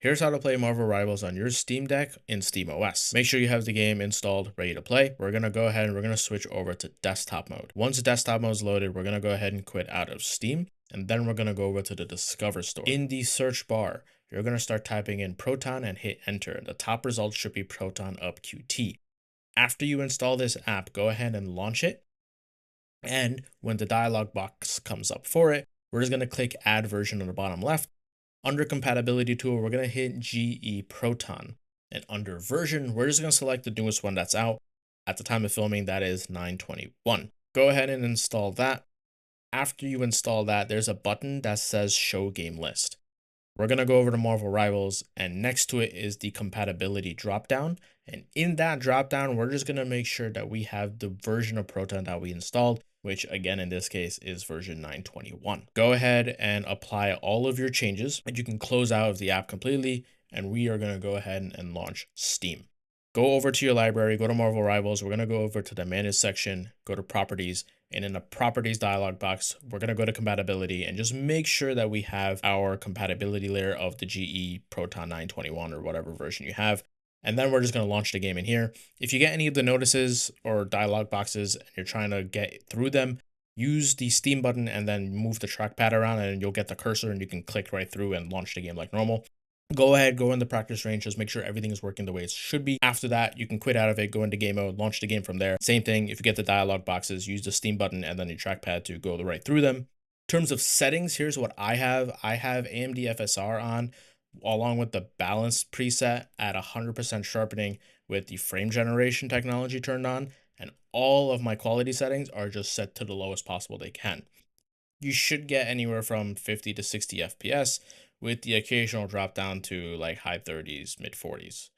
Here's how to play Marvel Rivals on your Steam Deck in SteamOS. Make sure you have the game installed, ready to play. We're going to go ahead and we're going to switch over to desktop mode. Once desktop mode is loaded, we're going to go ahead and quit out of Steam, and then we're going to go over to the Discover store. In the search bar, you're going to start typing in Proton and hit enter. The top result should be ProtonUp-Qt. After you install this app, go ahead and launch it. And when the dialog box comes up for it, we're just going to click add version on the bottom left. Under compatibility tool, we're going to hit GE-Proton. And under version, we're just going to select the newest one that's out. At the time of filming, that is 921. Go ahead and install that. After you install that, there's a button that says show game list. We're going to go over to Marvel Rivals, and next to it is the compatibility dropdown. And in that dropdown, we're just going to make sure that we have the version of Proton that we installed, which again, in this case is version 921. Go ahead and apply all of your changes, and you can close out of the app completely. And we are going to go ahead and launch Steam. Go over to your library, go to Marvel Rivals. We're going to go over to the manage section, go to properties, and in the properties dialog box, we're going to go to compatibility and just make sure that we have our compatibility layer of the GE-Proton 921 or whatever version you have. And then we're just going to launch the game in here. If you get any of the notices or dialog boxes and you're trying to get through them, use the Steam button and then move the trackpad around and you'll get the cursor and you can click right through and launch the game like normal. Go ahead, go in the practice range, just make sure everything is working the way it should be. After that, you can quit out of it, go into game mode, launch the game from there. Same thing, if you get the dialog boxes, use the Steam button and then your trackpad to go right through them. In terms of settings, here's what I have. I have AMD FSR on, along with the balance preset at 100% sharpening with the frame generation technology turned on, and all of my quality settings are just set to the lowest possible they can. You should get anywhere from 50 to 60 FPS with the occasional drop down to like high 30s, mid 40s.